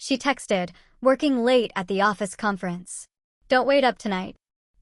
She texted, working late at the office conference. Don't wait up tonight.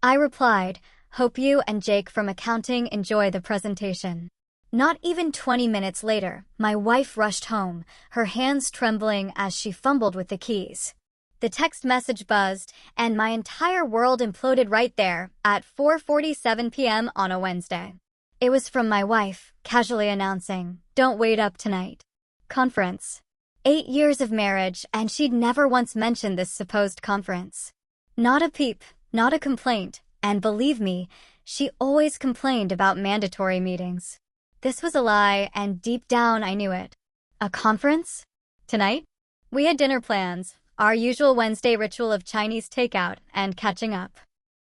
I replied, hope you and Jake from accounting enjoy the presentation. Not even 20 minutes later, my wife rushed home, her hands trembling as she fumbled with the keys. The text message buzzed, and my entire world imploded right there at 4:47 p.m. on a Wednesday. It was from my wife, casually announcing, don't wait up tonight. Conference. 8 years of marriage, and she'd never once mentioned this supposed conference. Not a peep, not a complaint, and believe me, she always complained about mandatory meetings. This was a lie, and deep down I knew it. A conference? Tonight? We had dinner plans, our usual Wednesday ritual of Chinese takeout and catching up.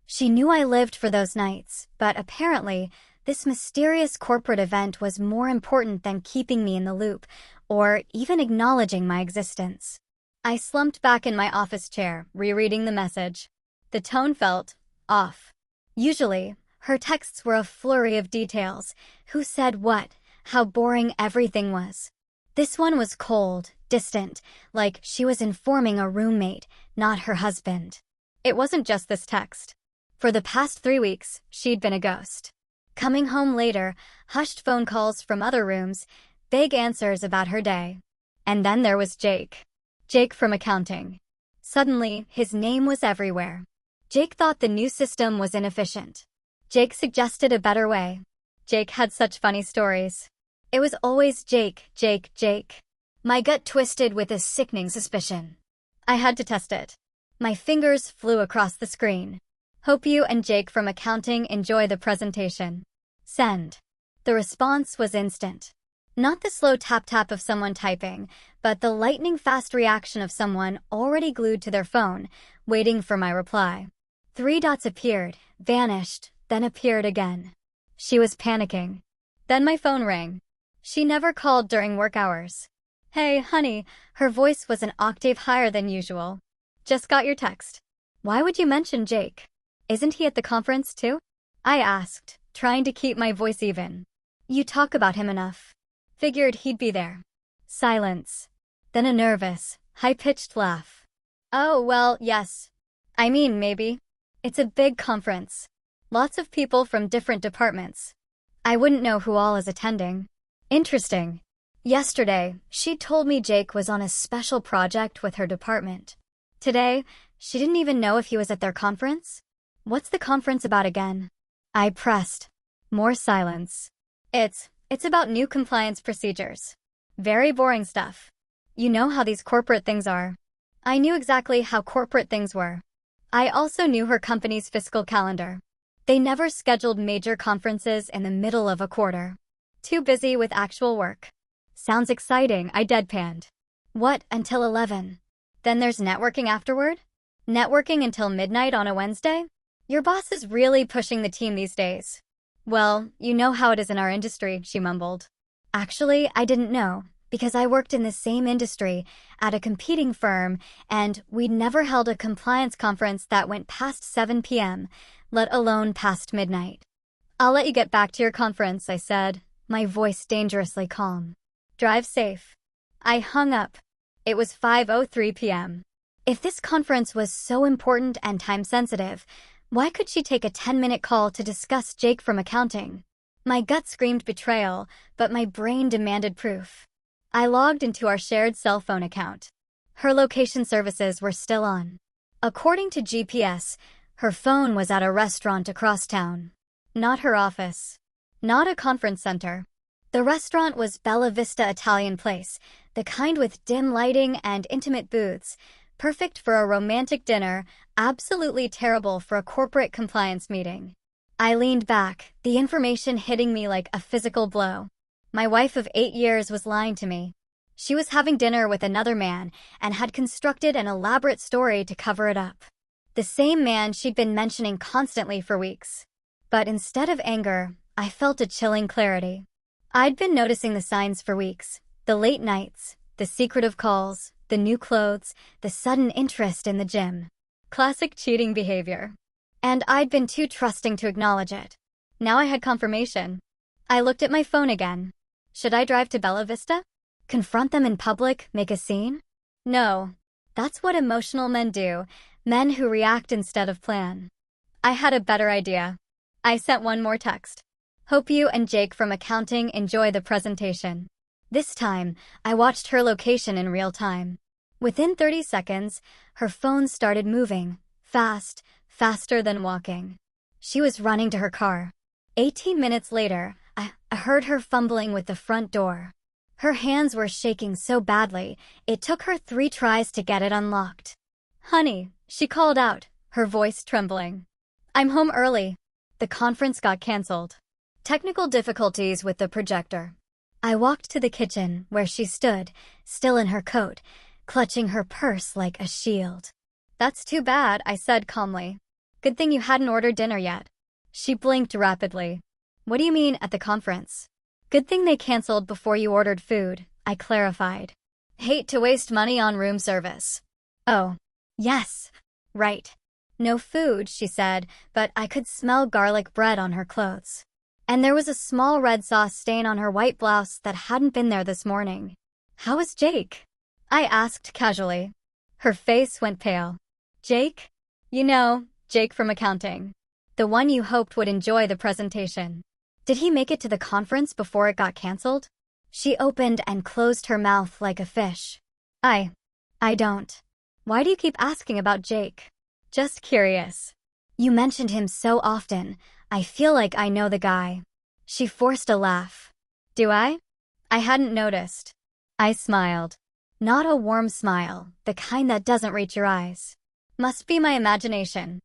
She knew I lived for those nights, but apparently, this mysterious corporate event was more important than keeping me in the loop, or even acknowledging my existence. I slumped back in my office chair, rereading the message. The tone felt off. Usually, her texts were a flurry of details. Who said what, how boring everything was. This one was cold, distant, like she was informing a roommate, not her husband. It wasn't just this text. For the past 3 weeks, she'd been a ghost. Coming home later, hushed phone calls from other rooms, vague answers about her day. And then there was Jake. Jake from accounting. Suddenly, his name was everywhere. Jake thought the new system was inefficient. Jake suggested a better way. Jake had such funny stories. It was always Jake, Jake, Jake. My gut twisted with a sickening suspicion. I had to test it. My fingers flew across the screen. Hope you and Jake from accounting enjoy the presentation. Send. The response was instant. Not the slow tap-tap of someone typing, but the lightning-fast reaction of someone already glued to their phone, waiting for my reply. 3 dots appeared, vanished, then appeared again. She was panicking. Then my phone rang. She never called during work hours. Hey, honey, her voice was an octave higher than usual. Just got your text. Why would you mention Jake? Isn't he at the conference too? I asked, trying to keep my voice even. You talk about him enough. Figured he'd be there. Silence. Then a nervous, high-pitched laugh. Oh, well, yes. I mean, maybe. It's a big conference. Lots of people from different departments. I wouldn't know who all is attending. Interesting. Yesterday, she told me Jake was on a special project with her department. Today, she didn't even know if he was at their conference? What's the conference about again? I pressed. More silence. It's about new compliance procedures. Very boring stuff. You know how these corporate things are. I knew exactly how corporate things were. I also knew her company's fiscal calendar. They never scheduled major conferences in the middle of a quarter. Too busy with actual work. Sounds exciting, I deadpanned. What, until 11? Then there's networking afterward? Networking until midnight on a Wednesday? Your boss is really pushing the team these days. Well, you know how it is in our industry, she mumbled. Actually, I didn't know, because I worked in the same industry, at a competing firm, and we'd never held a compliance conference that went past 7 p.m., let alone past midnight. I'll let you get back to your conference, I said, my voice dangerously calm. Drive safe. I hung up. It was 5:03 p.m. If this conference was so important and time-sensitive, why could she take a 10-minute call to discuss Jake from accounting? My gut screamed betrayal, but my brain demanded proof. I logged into our shared cell phone account. Her location services were still on. According to GPS, her phone was at a restaurant across town. Not her office. Not a conference center. The restaurant was Bella Vista Italian Place, the kind with dim lighting and intimate booths, perfect for a romantic dinner, absolutely terrible for a corporate compliance meeting. I leaned back, the information hitting me like a physical blow. My wife of 8 years was lying to me. She was having dinner with another man and had constructed an elaborate story to cover it up. The same man she'd been mentioning constantly for weeks. But instead of anger, I felt a chilling clarity. I'd been noticing the signs for weeks. The late nights, the secretive calls, the new clothes, the sudden interest in the gym. Classic cheating behavior. And I'd been too trusting to acknowledge it. Now I had confirmation. I looked at my phone again. Should I drive to Bella Vista? Confront them in public, make a scene? No. That's what emotional men do, men who react instead of plan. I had a better idea. I sent one more text. Hope you and Jake from accounting enjoy the presentation. This time, I watched her location in real time. Within 30 seconds, her phone started moving, faster than walking. She was running to her car. 18 minutes later, I heard her fumbling with the front door. Her hands were shaking so badly, it took her 3 tries to get it unlocked. Honey, she called out, her voice trembling. I'm home early. The conference got canceled. Technical difficulties with the projector. I walked to the kitchen, where she stood, still in her coat, clutching her purse like a shield. That's too bad, I said calmly. Good thing you hadn't ordered dinner yet. She blinked rapidly. What do you mean, at the conference? Good thing they canceled before you ordered food, I clarified. Hate to waste money on room service. Oh, yes, right. No food, she said, but I could smell garlic bread on her clothes. And there was a small red sauce stain on her white blouse that hadn't been there this morning. How is Jake? I asked casually. Her face went pale. Jake? You know, Jake from accounting. The one you hoped would enjoy the presentation. Did he make it to the conference before it got canceled? She opened and closed her mouth like a fish. I don't. Why do you keep asking about Jake? Just curious. You mentioned him so often, I feel like I know the guy. She forced a laugh. Do I? I hadn't noticed. I smiled. Not a warm smile, the kind that doesn't reach your eyes. Must be my imagination.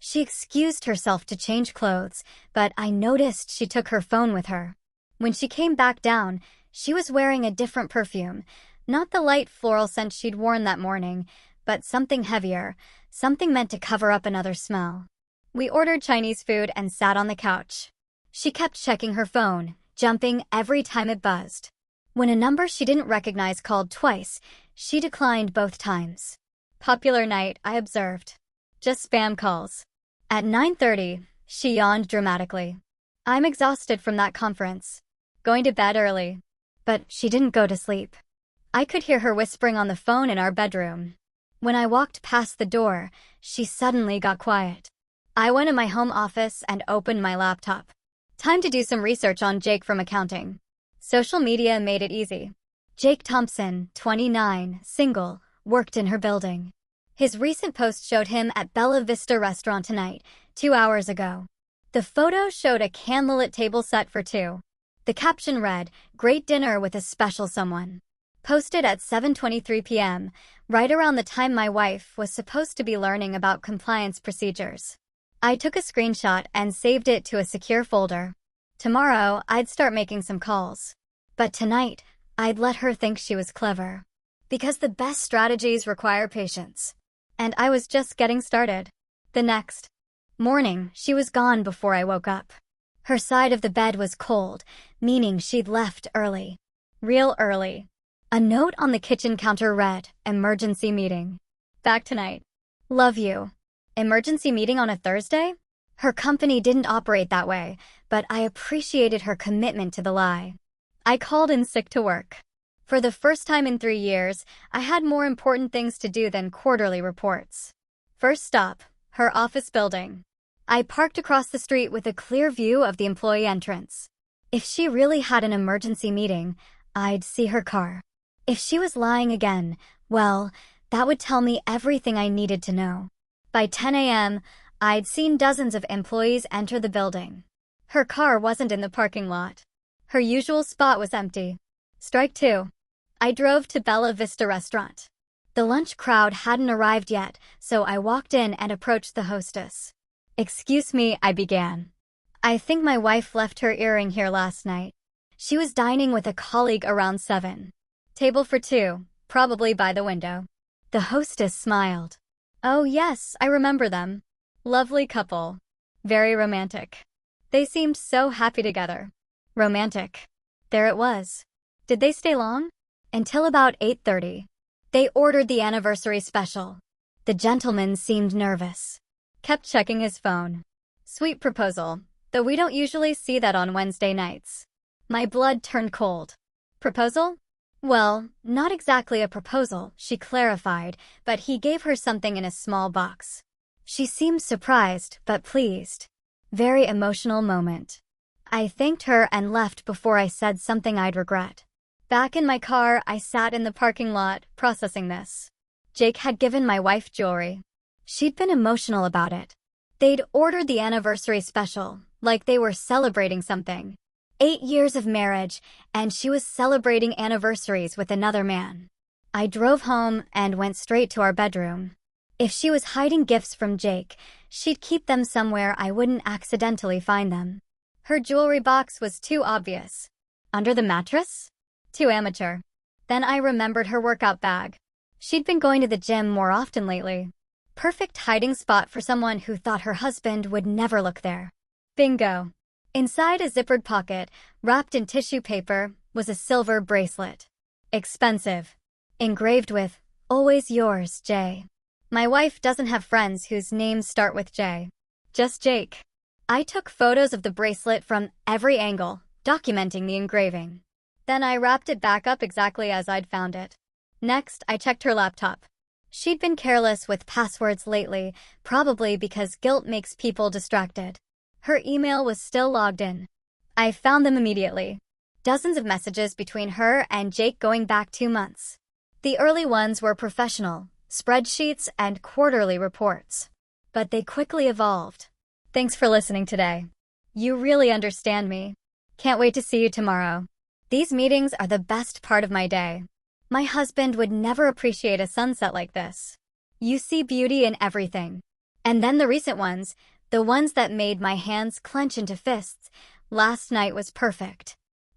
She excused herself to change clothes, but I noticed she took her phone with her. When she came back down, she was wearing a different perfume, not the light floral scent she'd worn that morning, but something heavier, something meant to cover up another smell. We ordered Chinese food and sat on the couch. She kept checking her phone, jumping every time it buzzed. When a number she didn't recognize called twice, she declined both times. Popular night, I observed. Just spam calls. At 9:30, she yawned dramatically. I'm exhausted from that conference. Going to bed early. But she didn't go to sleep. I could hear her whispering on the phone in our bedroom. When I walked past the door, she suddenly got quiet. I went in my home office and opened my laptop. Time to do some research on Jake from accounting. Social media made it easy. Jake Thompson, 29, single, worked in her building. His recent post showed him at Bella Vista restaurant tonight, 2 hours ago. The photo showed a candlelit table set for 2. The caption read, "Great dinner with a special someone." Posted at 7:23 p.m., right around the time my wife was supposed to be learning about compliance procedures. I took a screenshot and saved it to a secure folder. Tomorrow, I'd start making some calls. But tonight, I'd let her think she was clever. Because the best strategies require patience. And I was just getting started. The next morning, she was gone before I woke up. Her side of the bed was cold, meaning she'd left early. Real early. A note on the kitchen counter read, "Emergency meeting. Back tonight. Love you." Emergency meeting on a Thursday? Her company didn't operate that way, but I appreciated her commitment to the lie. I called in sick to work. For the first time in 3 years, I had more important things to do than quarterly reports. First stop, her office building. I parked across the street with a clear view of the employee entrance. If she really had an emergency meeting, I'd see her car. If she was lying again, well, that would tell me everything I needed to know. By 10 a.m., I'd seen dozens of employees enter the building. Her car wasn't in the parking lot. Her usual spot was empty. Strike 2. I drove to Bella Vista restaurant. The lunch crowd hadn't arrived yet, so I walked in and approached the hostess. "Excuse me," I began. "I think my wife left her earring here last night. She was dining with a colleague around 7. Table for 2, probably by the window." The hostess smiled. "Oh yes, I remember them. Lovely couple. Very romantic. They seemed so happy together." Romantic. There it was. Did they stay long? Until about 8:30. They ordered the anniversary special. The gentleman seemed nervous. Kept checking his phone. Sweet proposal, though we don't usually see that on Wednesday nights. My blood turned cold. Proposal? Well, not exactly a proposal, she clarified, but he gave her something in a small box. She seemed surprised, but pleased. Very emotional moment. I thanked her and left before I said something I'd regret. Back in my car, I sat in the parking lot, processing this. Jake had given my wife jewelry. She'd been emotional about it. They'd ordered the anniversary special, like they were celebrating something. 8 years of marriage, and she was celebrating anniversaries with another man. I drove home and went straight to our bedroom. If she was hiding gifts from Jake, she'd keep them somewhere I wouldn't accidentally find them. Her jewelry box was too obvious. Under the mattress? Too amateur. Then I remembered her workout bag. She'd been going to the gym more often lately. Perfect hiding spot for someone who thought her husband would never look there. Bingo. Inside a zippered pocket, wrapped in tissue paper, was a silver bracelet. Expensive. Engraved with, "Always yours, Jay." My wife doesn't have friends whose names start with J. Just Jake. I took photos of the bracelet from every angle, documenting the engraving. Then I wrapped it back up exactly as I'd found it. Next, I checked her laptop. She'd been careless with passwords lately, probably because guilt makes people distracted. Her email was still logged in. I found them immediately. Dozens of messages between her and Jake going back 2 months. The early ones were professional, spreadsheets and quarterly reports. But they quickly evolved. Thanks for listening today. You really understand me. Can't wait to see you tomorrow. These meetings are the best part of my day. My husband would never appreciate a sunset like this. You see beauty in everything. And then the recent ones, the ones that made my hands clench into fists. Last night was perfect.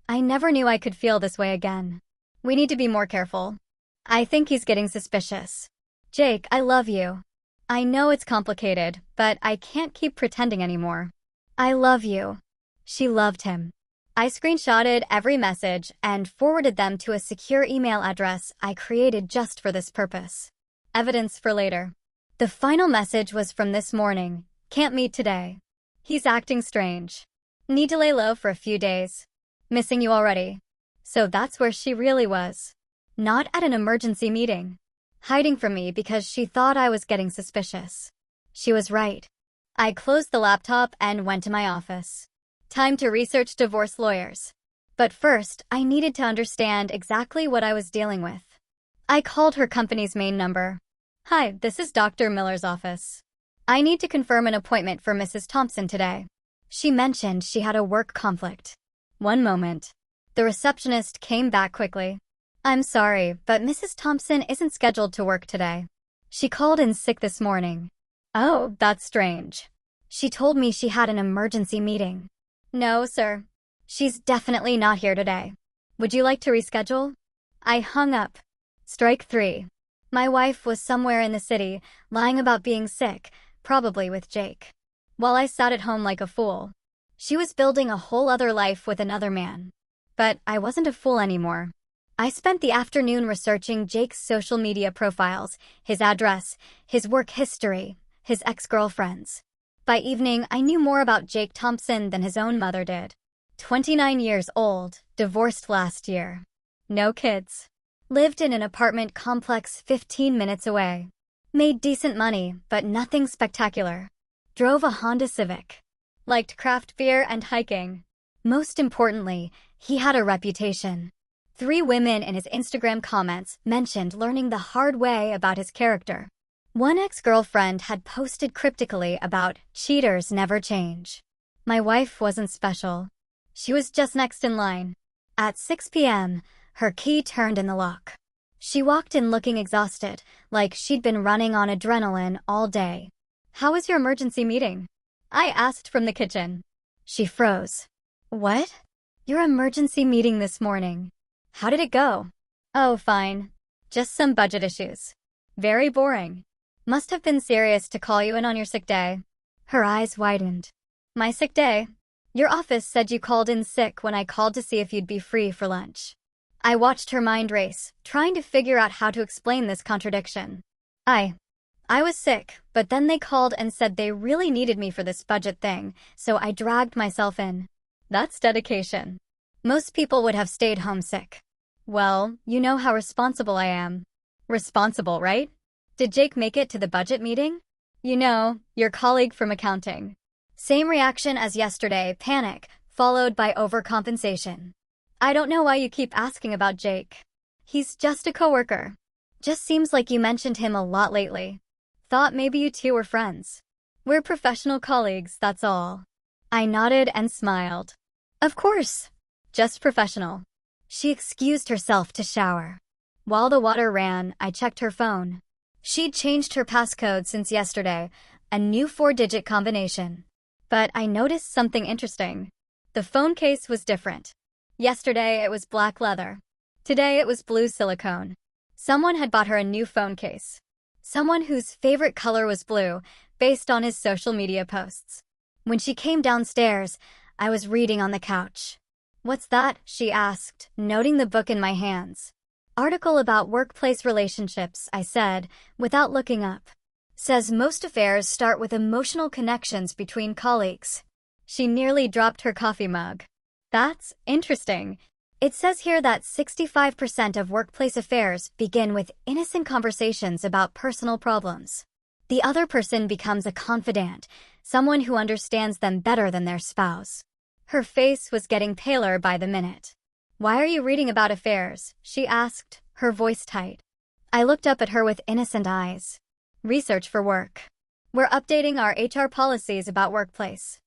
I never knew I could feel this way again. We need to be more careful. I think he's getting suspicious. Jake, I love you. I know it's complicated, but I can't keep pretending anymore. I love you. She loved him. I screenshotted every message and forwarded them to a secure email address I created just for this purpose. Evidence for later. The final message was from this morning. Can't meet today. He's acting strange. Need to lay low for a few days. Missing you already. So that's where she really was. Not at an emergency meeting. Hiding from me because she thought I was getting suspicious. She was right. I closed the laptop and went to my office. Time to research divorce lawyers. But first, I needed to understand exactly what I was dealing with. I called her company's main number. Hi, this is Dr. Miller's office. I need to confirm an appointment for Mrs. Thompson today. She mentioned she had a work conflict. One moment. The receptionist came back quickly. I'm sorry, but Mrs. Thompson isn't scheduled to work today. She called in sick this morning. Oh, that's strange. She told me she had an emergency meeting. No, sir. She's definitely not here today. Would you like to reschedule? I hung up. Strike 3. My wife was somewhere in the city, lying about being sick, probably with Jake. While I sat at home like a fool. She was building a whole other life with another man. But I wasn't a fool anymore. I spent the afternoon researching Jake's social media profiles, his address, his work history, his ex-girlfriends. By evening, I knew more about Jake Thompson than his own mother did. 29 years old, divorced last year. No kids. Lived in an apartment complex 15 minutes away. Made decent money, but nothing spectacular. Drove a Honda Civic. Liked craft beer and hiking. Most importantly, he had a reputation. 3 women in his Instagram comments mentioned learning the hard way about his character. One ex-girlfriend had posted cryptically about cheaters never change. My wife wasn't special. She was just next in line. At 6 p.m., her key turned in the lock. She walked in looking exhausted, like she'd been running on adrenaline all day. How was your emergency meeting? I asked from the kitchen. She froze. What? Your emergency meeting this morning. How did it go? Oh, fine. Just some budget issues. Very boring. Must have been serious to call you in on your sick day. Her eyes widened. My sick day? Your office said you called in sick when I called to see if you'd be free for lunch. I watched her mind race, trying to figure out how to explain this contradiction. I was sick, but then they called and said they really needed me for this budget thing, so I dragged myself in. That's dedication. Most people would have stayed home sick. Well, you know how responsible I am. Responsible, right? Did Jake make it to the budget meeting? You know, your colleague from accounting. Same reaction as yesterday, panic, followed by overcompensation. I don't know why you keep asking about Jake. He's just a coworker. Just seems like you mentioned him a lot lately. Thought maybe you two were friends. We're professional colleagues, that's all. I nodded and smiled. Of course. Just professional. She excused herself to shower. While the water ran, I checked her phone. She'd changed her passcode since yesterday, a new 4-digit combination. But I noticed something interesting. The phone case was different. Yesterday it was black leather. Today it was blue silicone. Someone had bought her a new phone case. Someone whose favorite color was blue, based on his social media posts. When she came downstairs, I was reading on the couch. "What's that?" she asked, noting the book in my hands. "Article about workplace relationships," I said, without looking up. "Says most affairs start with emotional connections between colleagues." She nearly dropped her coffee mug. That's interesting. It says here that 65% of workplace affairs begin with innocent conversations about personal problems. The other person becomes a confidant, someone who understands them better than their spouse. Her face was getting paler by the minute. "Why are you reading about affairs?" she asked, her voice tight. I looked up at her with innocent eyes. "Research for work. We're updating our HR policies about workplace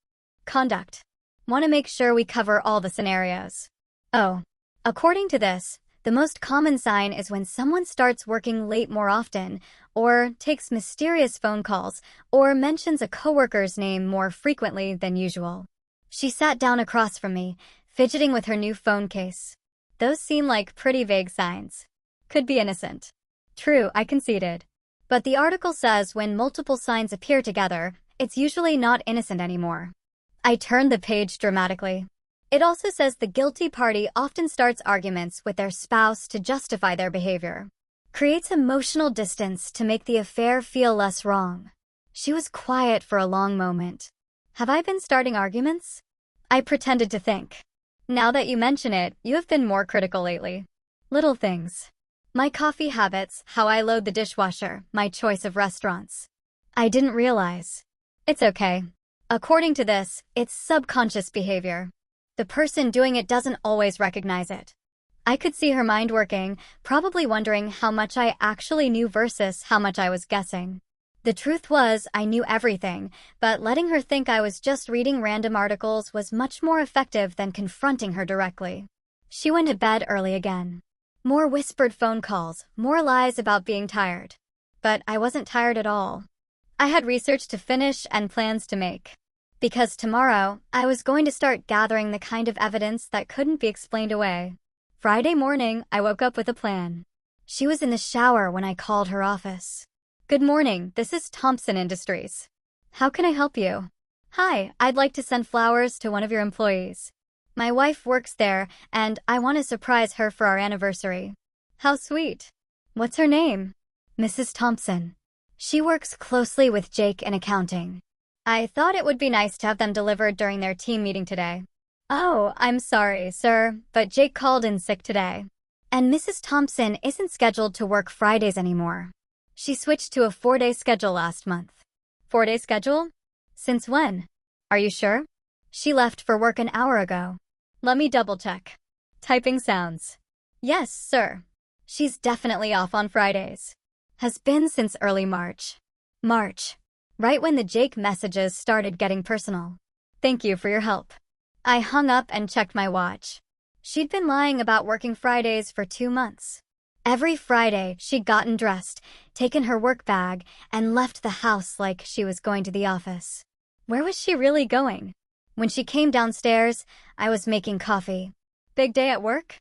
conduct. Want to make sure we cover all the scenarios." Oh, according to this, the most common sign is when someone starts working late more often, or takes mysterious phone calls, or mentions a coworker's name more frequently than usual. She sat down across from me, fidgeting with her new phone case. Those seem like pretty vague signs. Could be innocent. True, I conceded. But the article says when multiple signs appear together, it's usually not innocent anymore. I turned the page dramatically. It also says the guilty party often starts arguments with their spouse to justify their behavior. Creates emotional distance to make the affair feel less wrong. She was quiet for a long moment. Have I been starting arguments? I pretended to think. Now that you mention it, you have been more critical lately. Little things. My coffee habits, how I load the dishwasher, my choice of restaurants. I didn't realize. It's okay. According to this, it's subconscious behavior. The person doing it doesn't always recognize it. I could see her mind working, probably wondering how much I actually knew versus how much I was guessing. The truth was, I knew everything, but letting her think I was just reading random articles was much more effective than confronting her directly. She went to bed early again. More whispered phone calls, more lies about being tired. But I wasn't tired at all. I had research to finish and plans to make. Because tomorrow, I was going to start gathering the kind of evidence that couldn't be explained away. Friday morning, I woke up with a plan. She was in the shower when I called her office. "Good morning, this is Thompson Industries. How can I help you?" "Hi, I'd like to send flowers to one of your employees. My wife works there, and I want to surprise her for our anniversary." "How sweet. What's her name?" "Mrs. Thompson. She works closely with Jake in accounting. I thought it would be nice to have them delivered during their team meeting today." "Oh, I'm sorry, sir, but Jake called in sick today. And Mrs. Thompson isn't scheduled to work Fridays anymore. She switched to a 4-day schedule last month." 4-day schedule? Since when? Are you sure? She left for work an hour ago. Let me double check. Typing sounds. Yes, sir. She's definitely off on Fridays. Has been since early March. March. Right when the Jake messages started getting personal. Thank you for your help. I hung up and checked my watch. She'd been lying about working Fridays for 2 months. Every Friday, she'd gotten dressed, taken her work bag, and left the house like she was going to the office. Where was she really going? When she came downstairs, I was making coffee. "Big day at work?"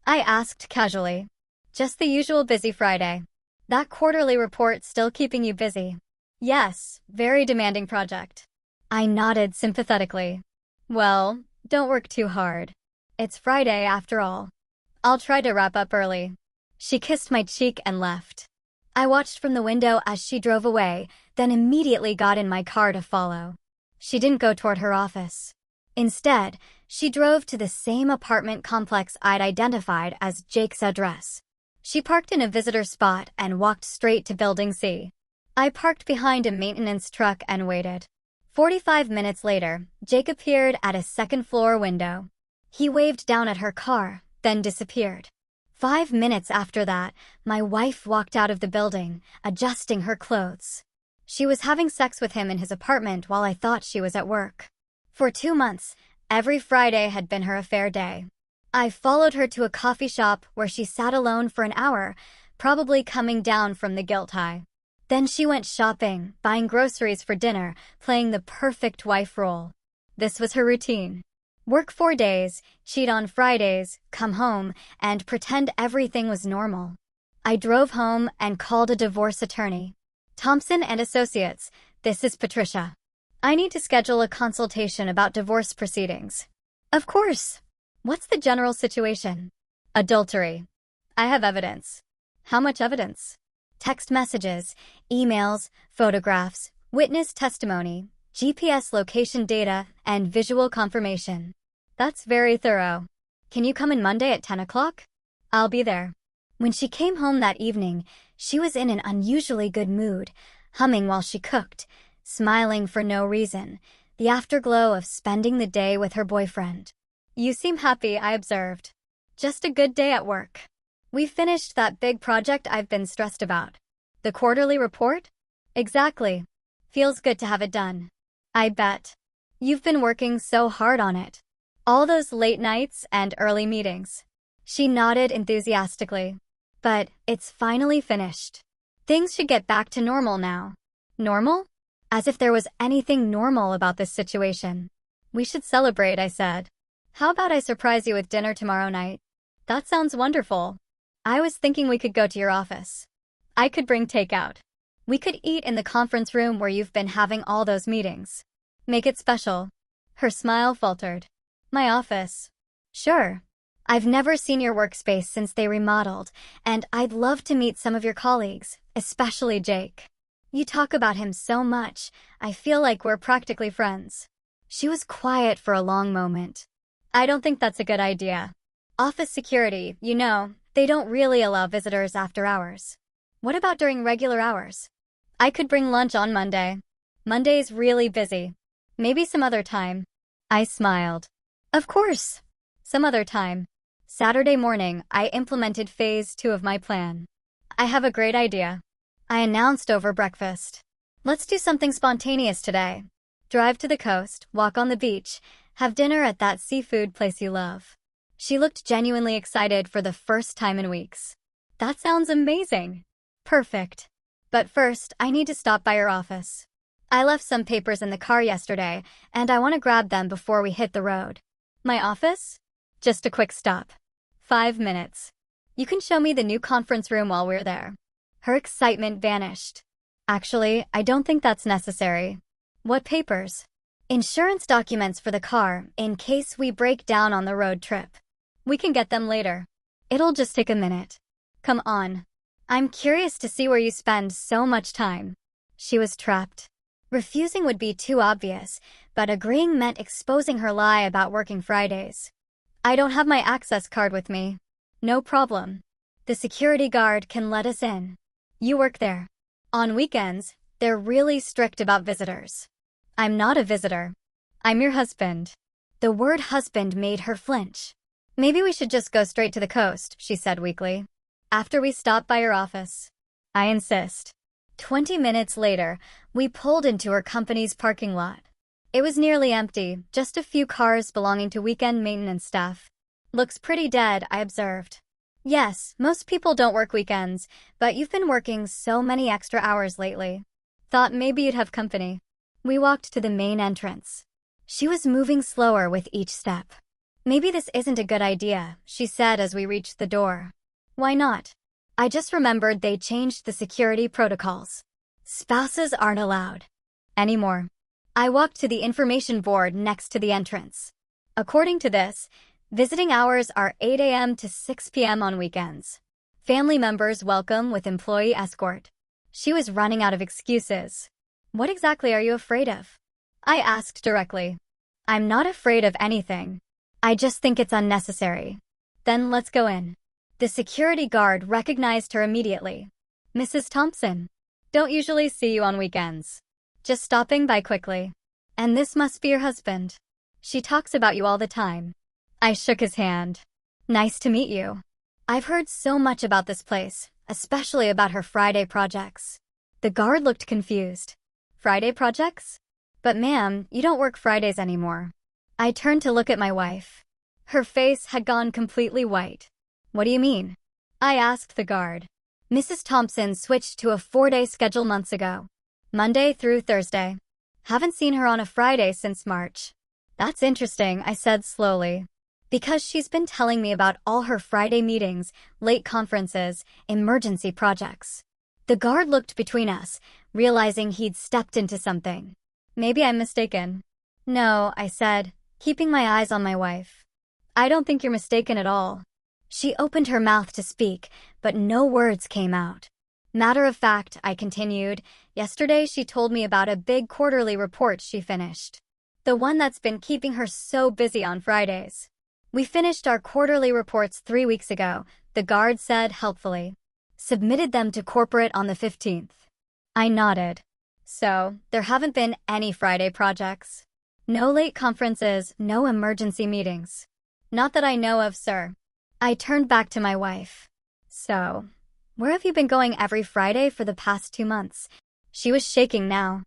I asked casually. "Just the usual busy Friday. That quarterly report still keeping you busy?" "Yes, very demanding project." I nodded sympathetically. "Well, don't work too hard. It's Friday after all. I'll try to wrap up early." She kissed my cheek and left. I watched from the window as she drove away, then immediately got in my car to follow. She didn't go toward her office. Instead, She drove to the same apartment complex I'd identified as Jake's address. She parked in a visitor spot and walked straight to Building C. I parked behind a maintenance truck and waited. 45 minutes later, Jake appeared at a second-floor window. He waved down at her car, then disappeared. 5 minutes after that, my wife walked out of the building, adjusting her clothes. She was having sex with him in his apartment while I thought she was at work. For 2 months, every Friday had been her affair day. I followed her to a coffee shop where she sat alone for an hour, probably coming down from the guilt high. Then she went shopping, buying groceries for dinner, playing the perfect wife role. This was her routine. Work 4 days, cheat on Fridays, come home, and pretend everything was normal. I drove home and called a divorce attorney. Thompson and Associates, this is Patricia. I need to schedule a consultation about divorce proceedings. Of course. What's the general situation? Adultery. I have evidence. How much evidence? Text messages, emails, photographs, witness testimony, GPS location data, and visual confirmation. That's very thorough. Can you come in Monday at 10 o'clock? I'll be there. When she came home that evening, she was in an unusually good mood, humming while she cooked, smiling for no reason, the afterglow of spending the day with her boyfriend. You seem happy, I observed. Just a good day at work. We finished that big project I've been stressed about. The quarterly report? Exactly. Feels good to have it done. I bet. You've been working so hard on it. All those late nights and early meetings. She nodded enthusiastically. But it's finally finished. Things should get back to normal now. Normal? As if there was anything normal about this situation. We should celebrate, I said. How about I surprise you with dinner tomorrow night? That sounds wonderful. I was thinking we could go to your office. I could bring takeout. We could eat in the conference room where you've been having all those meetings. Make it special. Her smile faltered. My office. Sure. I've never seen your workspace since they remodeled, and I'd love to meet some of your colleagues, especially Jake. You talk about him so much, I feel like we're practically friends. She was quiet for a long moment. I don't think that's a good idea. Office security, you know, they don't really allow visitors after hours. What about during regular hours? I could bring lunch on Monday. Monday's really busy. Maybe some other time. I smiled. Of course. Some other time. Saturday morning, I implemented phase 2 of my plan. I have a great idea. I announced over breakfast. Let's do something spontaneous today. Drive to the coast, walk on the beach, have dinner at that seafood place you love. She looked genuinely excited for the first time in weeks. That sounds amazing. Perfect. But first, I need to stop by your office. I left some papers in the car yesterday, and I want to grab them before we hit the road. My office? Just a quick stop. 5 minutes. You can show me the new conference room while we're there. Her excitement vanished. Actually, I don't think that's necessary. What papers? Insurance documents for the car, in case we break down on the road trip. We can get them later. It'll just take a minute. Come on. I'm curious to see where you spend so much time. She was trapped. Refusing would be too obvious, but agreeing meant exposing her lie about working Fridays. I don't have my access card with me. No problem. The security guard can let us in. You work there. On weekends, they're really strict about visitors. I'm not a visitor. I'm your husband. The word husband made her flinch. Maybe we should just go straight to the coast, she said weakly. After we stop by your office. I insist. 20 minutes later, we pulled into her company's parking lot. It was nearly empty, just a few cars belonging to weekend maintenance staff. Looks pretty dead, I observed. Yes, most people don't work weekends, but you've been working so many extra hours lately. Thought maybe you'd have company. We walked to the main entrance. She was moving slower with each step. Maybe this isn't a good idea, she said as we reached the door. Why not? I just remembered they changed the security protocols. Spouses aren't allowed anymore. I walked to the information board next to the entrance. According to this, visiting hours are 8 a.m. to 6 p.m. on weekends. Family members welcome with employee escort. She was running out of excuses. What exactly are you afraid of? I asked directly. I'm not afraid of anything. I just think it's unnecessary. Then let's go in. The security guard recognized her immediately. Mrs. Thompson. Don't usually see you on weekends. Just stopping by quickly. And this must be your husband. She talks about you all the time. I shook his hand. Nice to meet you. I've heard so much about this place, especially about her Friday projects. The guard looked confused. Friday projects? But ma'am, you don't work Fridays anymore. I turned to look at my wife. Her face had gone completely white. What do you mean? I asked the guard. Mrs. Thompson switched to a 4-day schedule months ago. Monday through Thursday. Haven't seen her on a Friday since March. That's interesting, I said slowly. Because she's been telling me about all her Friday meetings, late conferences, emergency projects. The guard looked between us, realizing he'd stepped into something. Maybe I'm mistaken. No, I said, keeping my eyes on my wife. I don't think you're mistaken at all. She opened her mouth to speak, but no words came out. Matter of fact, I continued, yesterday she told me about a big quarterly report she finished. The one that's been keeping her so busy on Fridays. We finished our quarterly reports 3 weeks ago, the guard said helpfully. Submitted them to corporate on the 15th. I nodded. So, there haven't been any Friday projects? No late conferences, no emergency meetings. Not that I know of, sir. I turned back to my wife. So, where have you been going every Friday for the past 2 months? She was shaking now.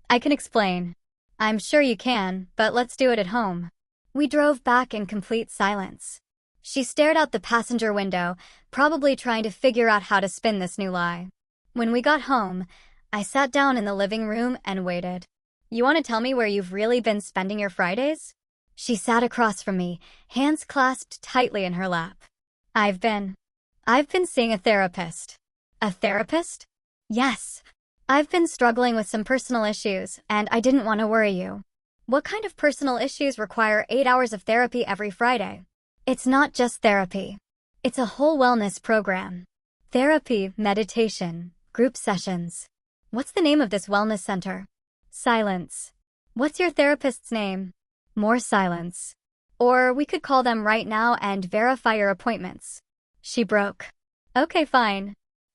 I can explain. I'm sure you can, but let's do it at home. We drove back in complete silence. She stared out the passenger window, probably trying to figure out how to spin this new lie. When we got home, I sat down in the living room and waited. You want to tell me where you've really been spending your Fridays? She sat across from me, hands clasped tightly in her lap. I've been seeing a therapist. A therapist? Yes. I've been struggling with some personal issues, and I didn't want to worry you. What kind of personal issues require 8 hours of therapy every Friday? It's not just therapy. It's a whole wellness program. Therapy, meditation, group sessions. What's the name of this wellness center? Silence. What's your therapist's name? More silence. Or we could call them right now and verify your appointments. She broke. Okay, fine.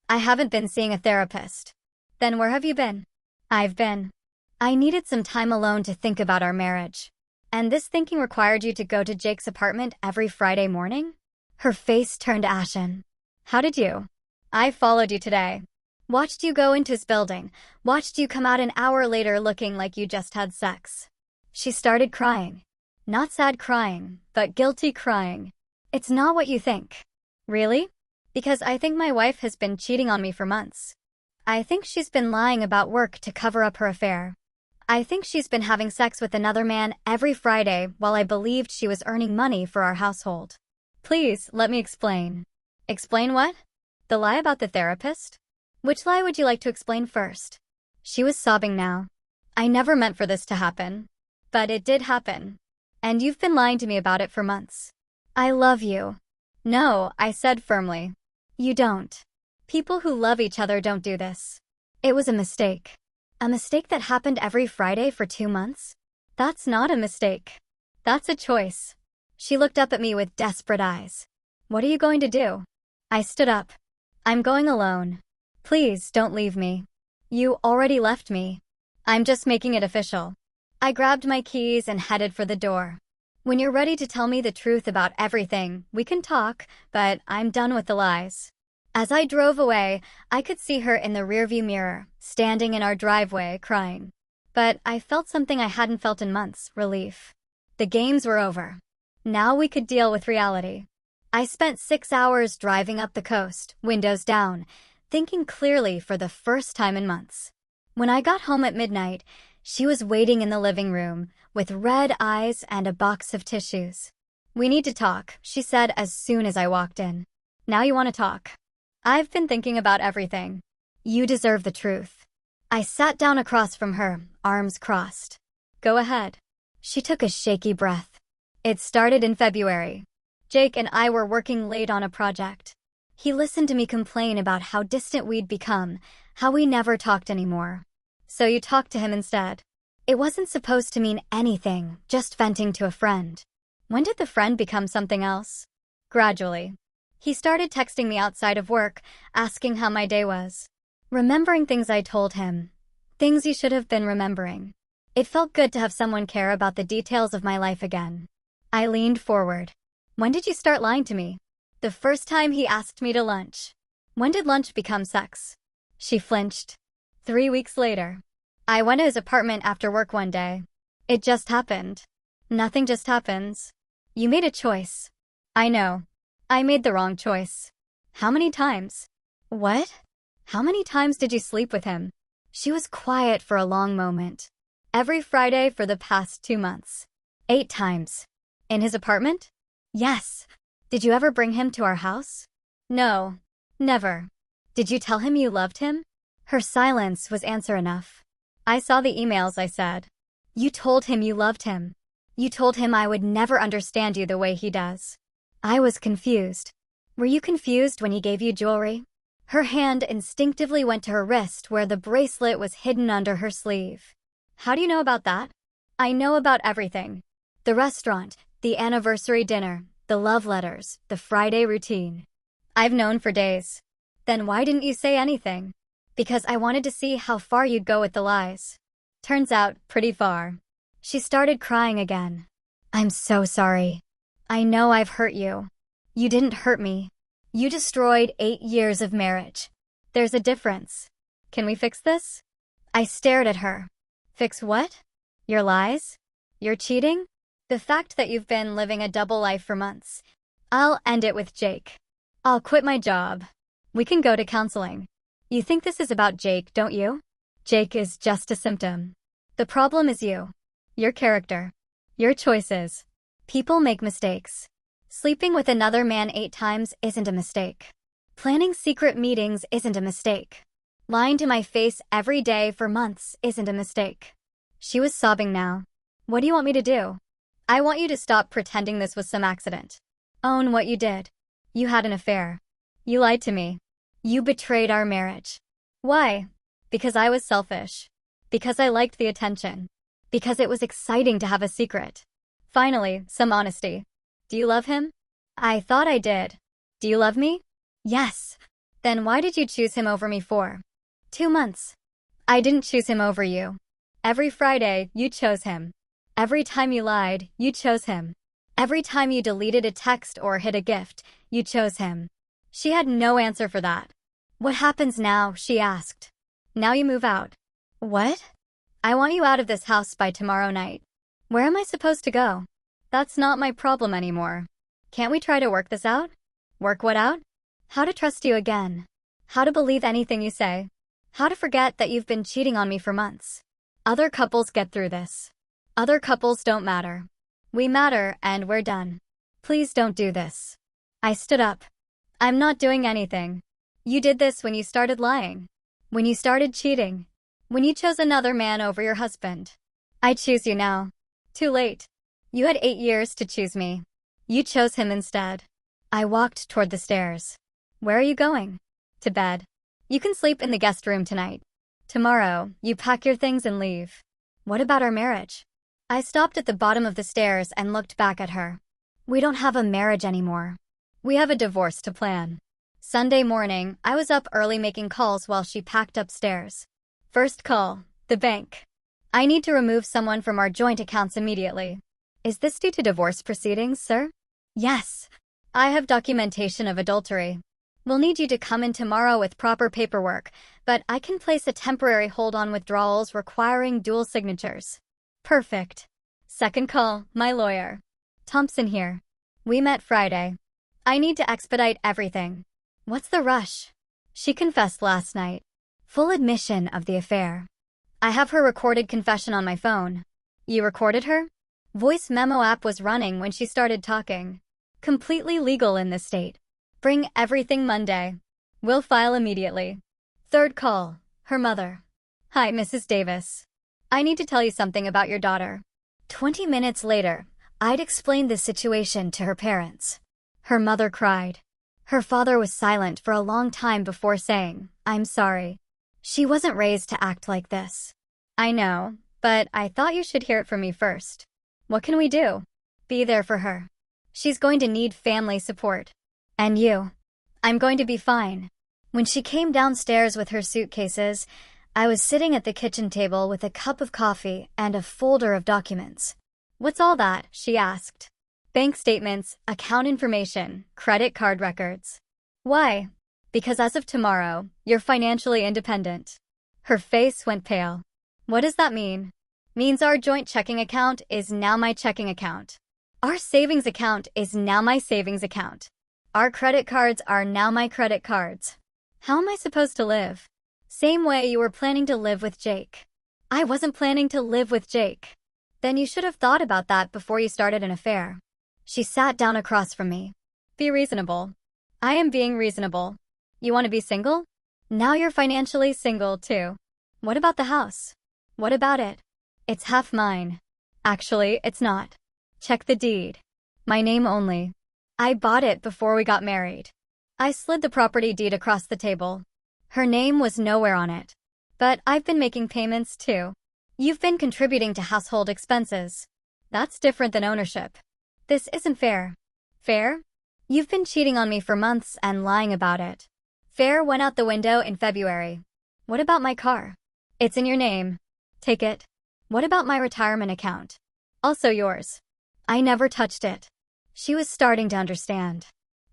I haven't been seeing a therapist. Then where have you been? I needed some time alone to think about our marriage. And this thinking required you to go to Jake's apartment every Friday morning? Her face turned ashen. How did you? I followed you today. Watched you go into his building. Watched you come out an hour later looking like you just had sex. She started crying. Not sad crying, but guilty crying. It's not what you think. Really? Because I think my wife has been cheating on me for months. I think she's been lying about work to cover up her affair. I think she's been having sex with another man every Friday while I believed she was earning money for our household. Please, let me explain. Explain what? The lie about the therapist? Which lie would you like to explain first? She was sobbing now. I never meant for this to happen. But it did happen. And you've been lying to me about it for months. I love you. No, I said firmly. You don't. People who love each other don't do this. It was a mistake. A mistake that happened every Friday for 2 months? That's not a mistake. That's a choice. She looked up at me with desperate eyes. What are you going to do? I stood up. I'm going alone. Please don't leave me. You already left me. I'm just making it official. I grabbed my keys and headed for the door. When you're ready to tell me the truth about everything, we can talk, but I'm done with the lies. As I drove away, I could see her in the rearview mirror, standing in our driveway, crying. But I felt something I hadn't felt in months, relief. The games were over. Now we could deal with reality. I spent 6 hours driving up the coast, windows down, thinking clearly for the first time in months. When I got home at midnight, she was waiting in the living room, with red eyes and a box of tissues. We need to talk, she said as soon as I walked in. Now you want to talk? I've been thinking about everything. You deserve the truth. I sat down across from her, arms crossed. Go ahead. She took a shaky breath. It started in February. Jake and I were working late on a project. He listened to me complain about how distant we'd become, how we never talked anymore. So you talked to him instead. It wasn't supposed to mean anything, just venting to a friend. When did the friend become something else? Gradually. He started texting me outside of work, asking how my day was. Remembering things I told him. Things he should have been remembering. It felt good to have someone care about the details of my life again. I leaned forward. When did you start lying to me? The first time he asked me to lunch. When did lunch become sex? She flinched. 3 weeks later. I went to his apartment after work one day. It just happened. Nothing just happens. You made a choice. I know. I made the wrong choice. How many times? What? How many times did you sleep with him? She was quiet for a long moment. Every Friday for the past 2 months. 8 times. In his apartment? Yes. Did you ever bring him to our house? No. Never. Did you tell him you loved him? Her silence was answer enough. I saw the emails, I said. You told him you loved him. You told him I would never understand you the way he does. I was confused. Were you confused when he gave you jewelry? Her hand instinctively went to her wrist where the bracelet was hidden under her sleeve. How do you know about that? I know about everything. The restaurant, the anniversary dinner, the love letters, the Friday routine. I've known for days. Then why didn't you say anything? Because I wanted to see how far you'd go with the lies. Turns out, pretty far. She started crying again. I'm so sorry. I know I've hurt you. You didn't hurt me. You destroyed 8 years of marriage. There's a difference. Can we fix this? I stared at her. Fix what? Your lies? Your cheating? The fact that you've been living a double life for months. I'll end it with Jake. I'll quit my job. We can go to counseling. You think this is about Jake, don't you? Jake is just a symptom. The problem is you. Your character. Your choices. People make mistakes. Sleeping with another man 8 times isn't a mistake. Planning secret meetings isn't a mistake. Lying to my face every day for months isn't a mistake. She was sobbing now. What do you want me to do? I want you to stop pretending this was some accident. Own what you did. You had an affair. You lied to me. You betrayed our marriage. Why? Because I was selfish. Because I liked the attention. Because it was exciting to have a secret. Finally, some honesty. Do you love him? I thought I did. Do you love me? Yes. Then why did you choose him over me for 2 months? I didn't choose him over you. Every Friday, you chose him. Every time you lied, you chose him. Every time you deleted a text or hid a gift, you chose him. She had no answer for that. What happens now? She asked. Now you move out. What? I want you out of this house by tomorrow night. Where am I supposed to go? That's not my problem anymore. Can't we try to work this out? Work what out? How to trust you again. How to believe anything you say. How to forget that you've been cheating on me for months. Other couples get through this. Other couples don't matter. We matter and we're done. Please don't do this. I stood up. I'm not doing anything. You did this when you started lying. When you started cheating. When you chose another man over your husband. I choose you now. Too late. You had 8 years to choose me. You chose him instead. I walked toward the stairs. Where are you going? To bed. You can sleep in the guest room tonight. Tomorrow, you pack your things and leave. What about our marriage? I stopped at the bottom of the stairs and looked back at her. We don't have a marriage anymore. We have a divorce to plan. Sunday morning, I was up early making calls while she packed upstairs. First call, the bank. I need to remove someone from our joint accounts immediately. Is this due to divorce proceedings, sir? Yes. I have documentation of adultery. We'll need you to come in tomorrow with proper paperwork, but I can place a temporary hold on withdrawals requiring dual signatures. Perfect. Second call, my lawyer. Thompson here. We met Friday. I need to expedite everything. What's the rush? She confessed last night. Full admission of the affair. I have her recorded confession on my phone. You recorded her? Voice memo app was running when she started talking. Completely legal in this state. Bring everything Monday. We'll file immediately. Third call, her mother. Hi, Mrs. Davis. I need to tell you something about your daughter. 20 minutes later, I'd explained the situation to her parents. Her mother cried. Her father was silent for a long time before saying, I'm sorry. She wasn't raised to act like this. I know, but I thought you should hear it from me first. What can we do? Be there for her. She's going to need family support. And you. I'm going to be fine. When she came downstairs with her suitcases, I was sitting at the kitchen table with a cup of coffee and a folder of documents. What's all that? She asked. Bank statements, account information, credit card records. Why? Because as of tomorrow, you're financially independent. Her face went pale. What does that mean? Means our joint checking account is now my checking account. Our savings account is now my savings account. Our credit cards are now my credit cards. How am I supposed to live? Same way you were planning to live with Jake. I wasn't planning to live with Jake. Then you should have thought about that before you started an affair. She sat down across from me. Be reasonable. I am being reasonable. You want to be single? Now you're financially single, too. What about the house? What about it? It's half mine. Actually, it's not. Check the deed. My name only. I bought it before we got married. I slid the property deed across the table. Her name was nowhere on it. But I've been making payments, too. You've been contributing to household expenses. That's different than ownership. This isn't fair. Fair? You've been cheating on me for months and lying about it. Fair went out the window in February. What about my car? It's in your name. Take it. What about my retirement account? Also yours. I never touched it. She was starting to understand.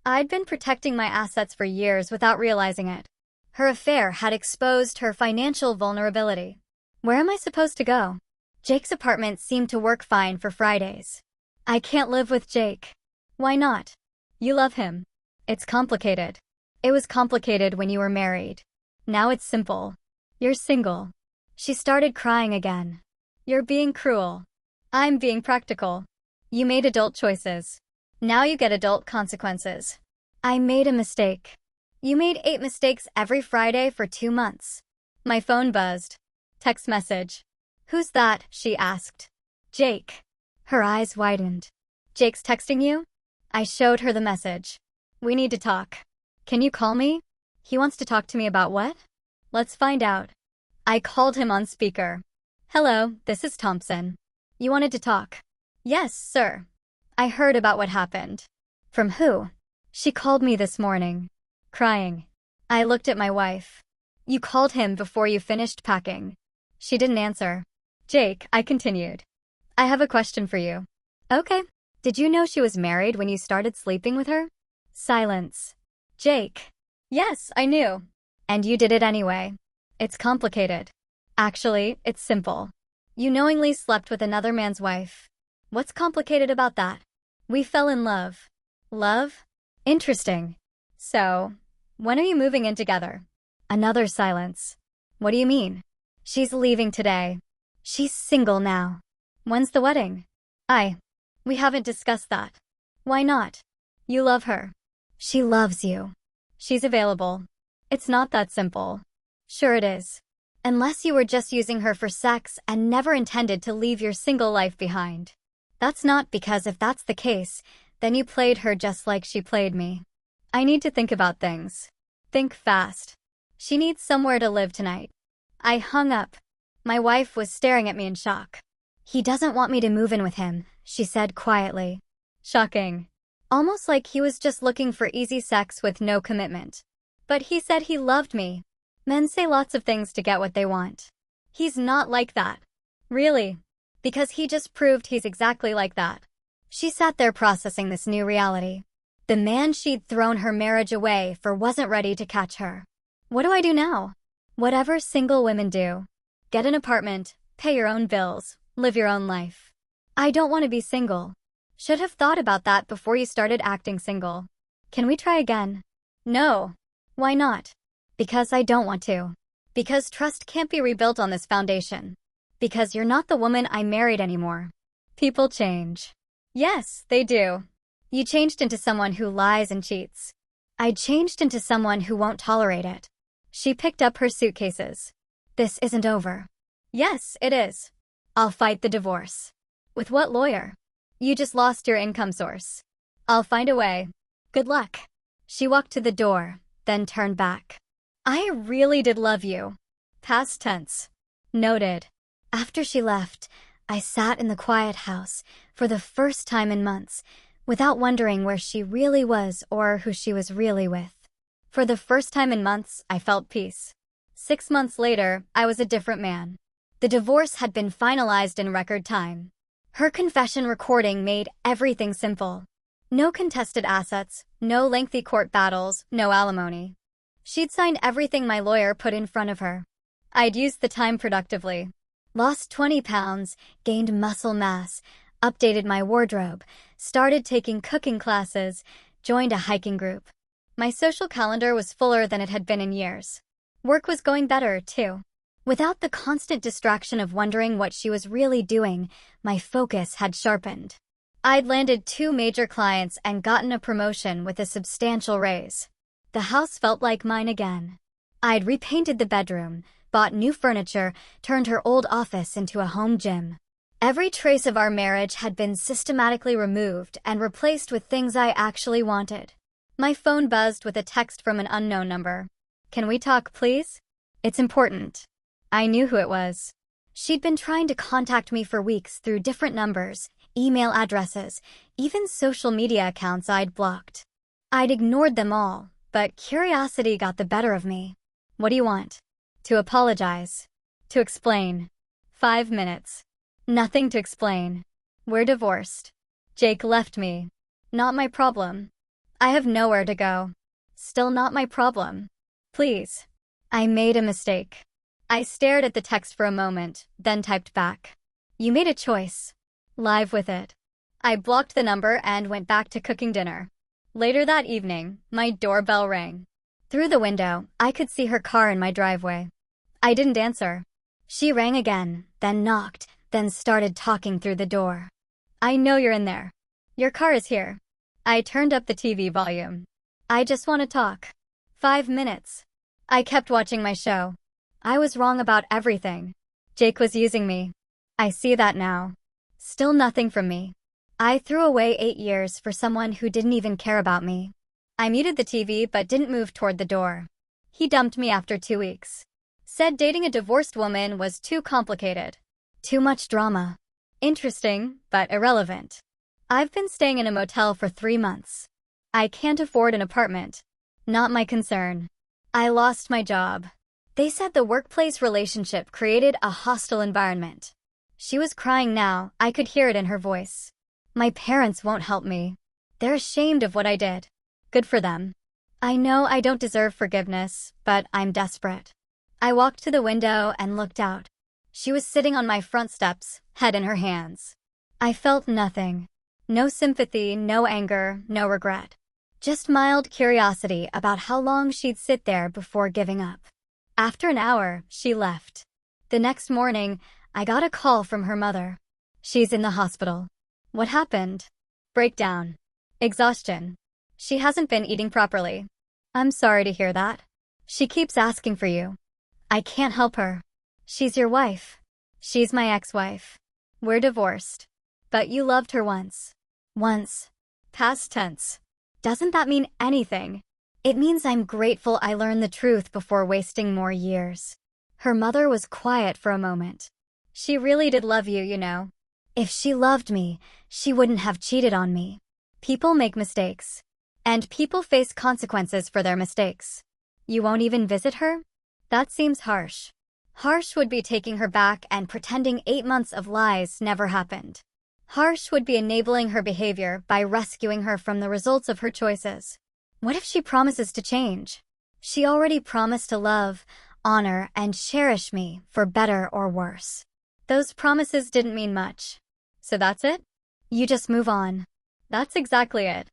I'd been protecting my assets for years without realizing it. Her affair had exposed her financial vulnerability. Where am I supposed to go? Jake's apartment seemed to work fine for Fridays. I can't live with Jake. Why not? You love him. It's complicated. It was complicated when you were married. Now it's simple. You're single. She started crying again. You're being cruel. I'm being practical. You made adult choices. Now you get adult consequences. I made a mistake. You made 8 mistakes every Friday for 2 months. My phone buzzed. Text message. Who's that? She asked. Jake. Her eyes widened. Jake's texting you? I showed her the message. We need to talk. Can you call me? He wants to talk to me about what? Let's find out. I called him on speaker. Hello, this is Thompson. You wanted to talk? Yes, sir. I heard about what happened. From who? She called me this morning. Crying. I looked at my wife. You called him before you finished packing. She didn't answer. Jake, I continued. I have a question for you. Okay. Did you know she was married when you started sleeping with her? Silence. Jake. Yes, I knew. And you did it anyway. It's complicated. Actually, it's simple. You knowingly slept with another man's wife. What's complicated about that? We fell in love. Love? Interesting. So, when are you moving in together? Another silence. What do you mean? She's leaving today. She's single now. When's the wedding? We haven't discussed that. Why not? You love her. She loves you. She's available. It's not that simple. Sure it is. Unless you were just using her for sex and never intended to leave your single life behind. That's not, because if that's the case, then you played her just like she played me. I need to think about things. Think fast. She needs somewhere to live tonight. I hung up. My wife was staring at me in shock. He doesn't want me to move in with him, she said quietly. Shocking. Almost like he was just looking for easy sex with no commitment. But he said he loved me. Men say lots of things to get what they want. He's not like that. Really. Because he just proved he's exactly like that. She sat there processing this new reality. The man she'd thrown her marriage away for wasn't ready to catch her. What do I do now? Whatever single women do. Get an apartment, pay your own bills, live your own life. I don't want to be single. Should have thought about that before you started acting single. Can we try again? No. Why not? Because I don't want to. Because trust can't be rebuilt on this foundation. Because you're not the woman I married anymore. People change. Yes, they do. You changed into someone who lies and cheats. I changed into someone who won't tolerate it. She picked up her suitcases. This isn't over. Yes, it is. I'll fight the divorce. With what lawyer? You just lost your income source. I'll find a way. Good luck. She walked to the door, then turned back. I really did love you. Past tense. Noted. After she left, I sat in the quiet house for the first time in months, without wondering where she really was or who she was really with. For the first time in months, I felt peace. 6 months later, I was a different man. The divorce had been finalized in record time. Her confession recording made everything simple. No contested assets, no lengthy court battles, no alimony. She'd signed everything my lawyer put in front of her. I'd used the time productively. Lost 20 pounds, gained muscle mass, updated my wardrobe, started taking cooking classes, joined a hiking group. My social calendar was fuller than it had been in years. Work was going better, too. Without the constant distraction of wondering what she was really doing, my focus had sharpened. I'd landed 2 major clients and gotten a promotion with a substantial raise. The house felt like mine again. I'd repainted the bedroom, bought new furniture, turned her old office into a home gym. Every trace of our marriage had been systematically removed and replaced with things I actually wanted. My phone buzzed with a text from an unknown number. "Can we talk, please? It's important." I knew who it was. She'd been trying to contact me for weeks through different numbers, email addresses, even social media accounts I'd blocked. I'd ignored them all, but curiosity got the better of me. "What do you want?" "To apologize. To explain." 5 minutes. Nothing to explain. "We're divorced. Jake left me. Not my problem. I have nowhere to go. Still not my problem. Please." I made a mistake. I stared at the text for a moment, then typed back. "You made a choice. Live with it." I blocked the number and went back to cooking dinner. Later that evening, my doorbell rang. Through the window, I could see her car in my driveway. I didn't answer. She rang again, then knocked, then started talking through the door. "I know you're in there. Your car is here." I turned up the TV volume. "I just want to talk." 5 minutes. I kept watching my show. I was wrong about everything. Jake was using me. I see that now. Still nothing from me. I threw away 8 years for someone who didn't even care about me. I muted the TV but didn't move toward the door. He dumped me after 2 weeks. Said dating a divorced woman was too complicated. Too much drama. Interesting, but irrelevant. I've been staying in a motel for 3 months. I can't afford an apartment. Not my concern. I lost my job. They said the workplace relationship created a hostile environment. She was crying now, I could hear it in her voice. My parents won't help me. They're ashamed of what I did. Good for them. I know I don't deserve forgiveness, but I'm desperate. I walked to the window and looked out. She was sitting on my front steps, head in her hands. I felt nothing. No sympathy, no anger, no regret. Just mild curiosity about how long she'd sit there before giving up. After an hour, she left. The next morning, I got a call from her mother. "She's in the hospital." "What happened?" "Breakdown. Exhaustion. She hasn't been eating properly." "I'm sorry to hear that. She keeps asking for you." "I can't help her." "She's your wife." "She's my ex-wife. We're divorced." "But you loved her once." "Once." Past tense. Doesn't that mean anything? It means I'm grateful I learned the truth before wasting more years. Her mother was quiet for a moment. "She really did love you, you know. If she loved me, she wouldn't have cheated on me." People make mistakes. And people face consequences for their mistakes. "You won't even visit her?" That seems harsh. Harsh would be taking her back and pretending 8 months of lies never happened. Harsh would be enabling her behavior by rescuing her from the results of her choices. What if she promises to change? She already promised to love, honor, and cherish me for better or worse. Those promises didn't mean much. So that's it? You just move on. That's exactly it.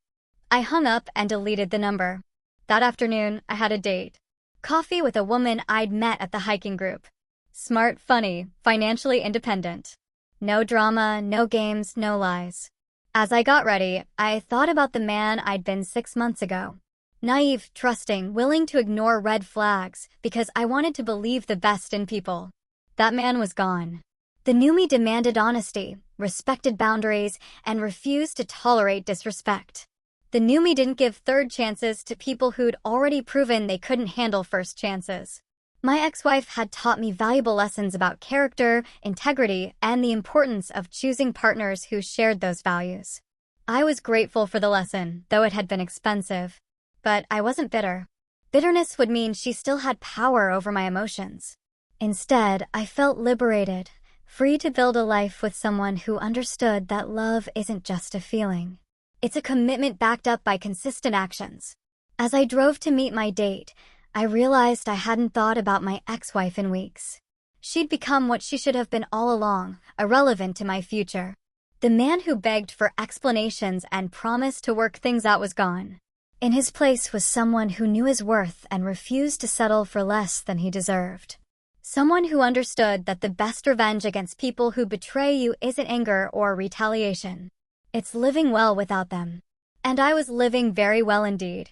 I hung up and deleted the number. That afternoon, I had a date. Coffee with a woman I'd met at the hiking group. Smart, funny, financially independent. No drama, no games, no lies. As I got ready, I thought about the man I'd been 6 months ago. Naive, trusting, willing to ignore red flags because I wanted to believe the best in people. That man was gone. The new me demanded honesty, respected boundaries, and refused to tolerate disrespect. The new me didn't give third chances to people who'd already proven they couldn't handle first chances. My ex-wife had taught me valuable lessons about character, integrity, and the importance of choosing partners who shared those values. I was grateful for the lesson, though it had been expensive. But I wasn't bitter. Bitterness would mean she still had power over my emotions. Instead, I felt liberated, free to build a life with someone who understood that love isn't just a feeling. It's a commitment backed up by consistent actions. As I drove to meet my date, I realized I hadn't thought about my ex-wife in weeks. She'd become what she should have been all along, irrelevant to my future. The man who begged for explanations and promised to work things out was gone. In his place was someone who knew his worth and refused to settle for less than he deserved. Someone who understood that the best revenge against people who betray you isn't anger or retaliation. It's living well without them. And I was living very well indeed.